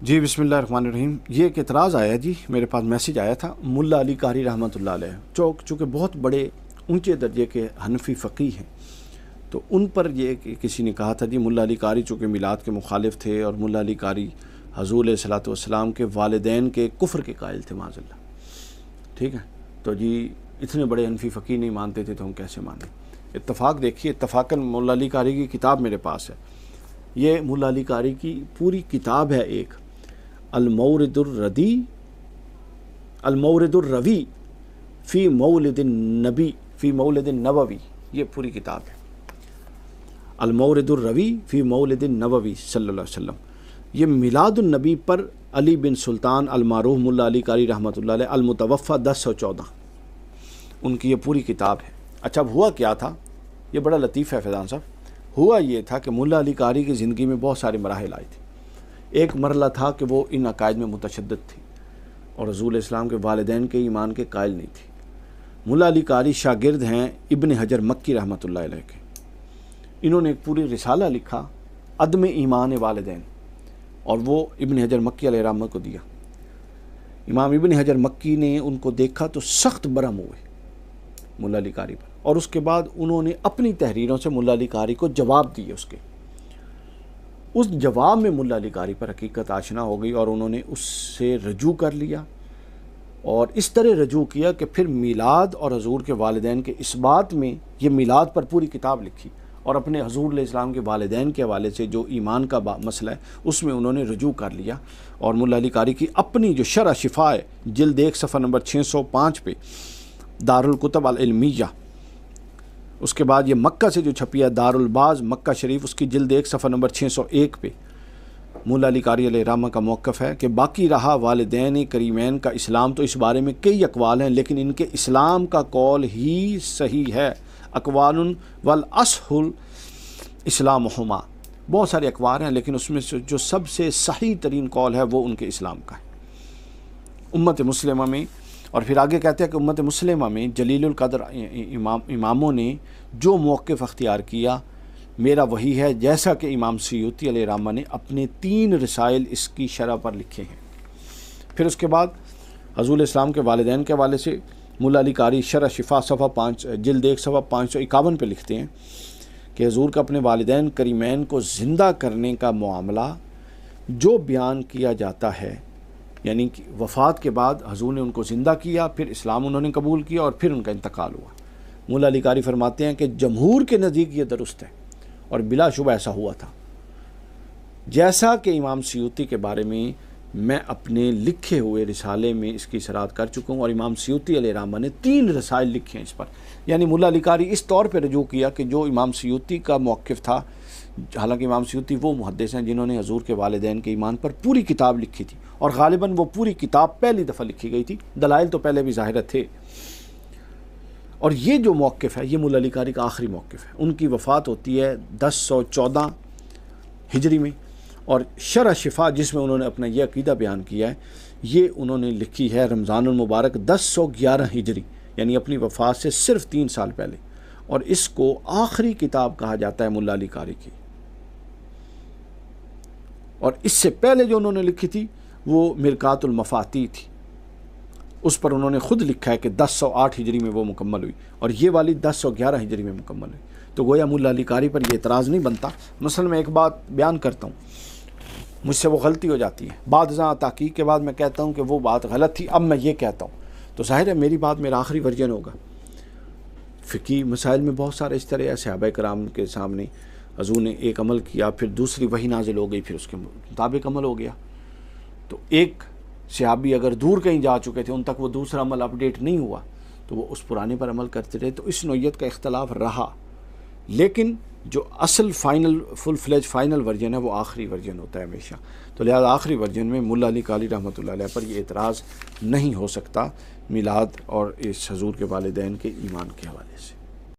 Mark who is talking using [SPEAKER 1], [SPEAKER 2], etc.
[SPEAKER 1] جی بسم اللہ الرحمن الرحیم۔ یہ ایک اعتراض آیا جی، میرے پاس میسیج آیا تھا ملا علی قاری رحمۃ اللہ علیہ، چونکہ بہت بڑے اونچے درجے کے حنفی فقیہ ہیں، تو ان پر یہ کسی نے کہا تھا جی ملا علی قاری چونکہ میلاد کے مخالف تھے اور ملا علی قاری حضور علیہ الصلوۃ والسلام کے والدین کے کفر کے قائل تھے معاذ اللہ، ٹھیک ہے، تو جی اتنے بڑے حنفی فقیہ نہیں مانتے تھے تو ہم کیسے مانیں؟ اتفاق دیکھیے، اتفاقاً ملا علی قاری کی کتاب میرے پاس ہے، یہ ملا علی قاری کی پوری کتاب ہے، ایک المورد الروی فی مولد النبی فی مولد النبوی، یہ پوری کتاب ہے المورد الروی فی مولد النبوی صلی اللہ علیہ وسلم۔ یہ میلاد النبی پر علی بن سلطان المعروف ملا علی قاری رحمۃ اللہ علیہ المتوفی 1014، ان کی یہ پوری کتاب ہے۔ اچھا اب ہوا کیا تھا، یہ بڑا لطیف ہے فیضان صاحب، ہوا یہ تھا کہ ملا علی قاری کی زندگی میں بہت سارے مراحل آئے تھے۔ ایک مرحلہ تھا کہ وہ ان عقائد میں متشدد تھی اور رسول اسلام کے والدین کے ایمان کے قائل نہیں تھی۔ ملا علی قاری شاگرد ہیں ابن حجر مکی رحمۃ اللہ علیہ کے، انہوں نے ایک پوری رسالہ لکھا عدم ایمان والدین، اور وہ ابن حجر مکی علیہ رحمہ کو دیا۔ امام ابن حجر مکی نے ان کو دیکھا تو سخت برہم ہوئے ملا علی قاری پر، اور اس کے بعد انہوں نے اپنی تحریروں سے ملا علی قاری کو جواب دیے۔ اس جواب میں ملا علی قاری پر حقیقت آشنا ہو گئی اور انہوں نے اس سے رجوع کر لیا، اور اس طرح رجوع کیا کہ پھر میلاد اور حضور کے والدین کے اس بات میں یہ میلاد پر پوری کتاب لکھی، اور اپنے حضور علیہ السلام کے والدین کے حوالے سے جو ایمان کا مسئلہ ہے اس میں انہوں نے رجوع کر لیا۔ اور ملا علی قاری کی اپنی جو شرح شفا ہے، جلد 1 صفحہ نمبر 605 پہ، دارالکتب العلمیہ، اس کے بعد یہ مکہ سے جو چھپی ہے دارالباز مکہ شریف، اس کی جلد 1 صفحہ نمبر 601 پہ ملا علی قاری علیہ رحمہ کا موقف ہے کہ باقی رہا والدین کریمین کا اسلام، تو اس بارے میں کئی اقوال ہیں، لیکن ان کے اسلام کا قول ہی صحیح ہے۔ اقوال والاصح اسلامہما، بہت سارے اقوال ہیں لیکن اس میں جو سب سے صحیح ترین قول ہے وہ ان کے اسلام کا ہے امت مسلمہ میں۔ اور پھر آگے کہتے ہیں کہ امت مسلمہ میں جلیل القدر اماموں نے جو موقف اختیار کیا میرا وہی ہے، جیسا کہ امام سیوطی علیہ رحمہ نے اپنے 3 رسائل اس کی شرح پر لکھے ہیں۔ پھر اس کے بعد حضور اسلام کے والدین کے حوالے سے ملا علی قاری شرح شفا صفحہ 5 جلد 1 صفحہ 551 پہ لکھتے ہیں کہ حضور کا اپنے والدین کریمین کو زندہ کرنے کا معاملہ جو بیان کیا جاتا ہے، یعنی کہ وفات کے بعد حضور نے ان کو زندہ کیا، پھر اسلام انہوں نے قبول کیا اور پھر ان کا انتقال ہوا۔ ملا علی قاری فرماتے ہیں کہ جمہور کے نزدیک یہ درست ہے اور بلا شبہ ایسا ہوا تھا، جیسا کہ امام سیوطی کے بارے میں میں اپنے لکھے ہوئے رسالے میں اس کی صراحت کر چکا ہوں، اور امام سیوطی علیہ رحمہ نے 3 رسائل لکھے ہیں اس پر۔ یعنی ملا علی قاری اس طور پہ رجوع کیا کہ جو امام سیوطی کا موقف تھا، حالانکہ امام سیوطی وہ محدث ہیں جنہوں نے حضور کے والدین کے ایمان پر پوری کتاب لکھی تھی، اور غالباً وہ پوری کتاب پہلی دفعہ لکھی گئی تھی، دلائل تو پہلے بھی ظاہر تھے۔ اور یہ جو موقف ہے یہ ملا علی قاری کا آخری موقف ہے۔ ان کی وفات ہوتی ہے 1014 ہجری میں، اور شرح شفا جس میں انہوں نے اپنا یہ عقیدہ بیان کیا ہے یہ انہوں نے لکھی ہے رمضان المبارک 1011 ہجری، یعنی اپنی وفات سے صرف 3 سال پہلے، اور اس کو آخری کتاب کہا جاتا ہے ملا علی قاری کی۔ اور اس سے پہلے جو انہوں نے لکھی تھی وہ مرقات المفاتیح تھی، اس پر انہوں نے خود لکھا ہے کہ 1008 ہجری میں وہ مکمل ہوئی، اور یہ والی 1011 ہجری میں مکمل ہوئی۔ تو گویا ملا علی قاری پر یہ اعتراض نہیں بنتا۔ مثلا میں ایک بات بیان کرتا ہوں، مجھ سے وہ غلطی ہو جاتی ہے، بعد ازاں تحقیق کے بعد میں کہتا ہوں کہ وہ بات غلط تھی، اب میں یہ کہتا ہوں، تو ظاہر ہے میری بات میرا آخری ورژن ہوگا۔ فقہی مسائل میں بہت سارے اس طرح صحابہ کرام کے سامنے حضور نے ایک عمل کیا، پھر دوسری وحی نازل ہو گئی، پھر اس کے مطابق عمل ہو گیا، تو ایک صحابی اگر دور کہیں جا چکے تھے ان تک وہ دوسرا عمل اپڈیٹ نہیں ہوا تو وہ اس پرانے پر عمل کرتے رہے، تو اس نوعیت کا اختلاف رہا، لیکن جو اصل فائنل فل فلیج فائنل ورژن ہے وہ آخری ورژن ہوتا ہے ہمیشہ، تو لہذا آخری ورژن میں ملا علی قاری رحمۃ اللہ علیہ پر یہ اعتراض نہیں ہو سکتا میلاد اور اس حضور کے والدین کے ایمان کے حوالے سے۔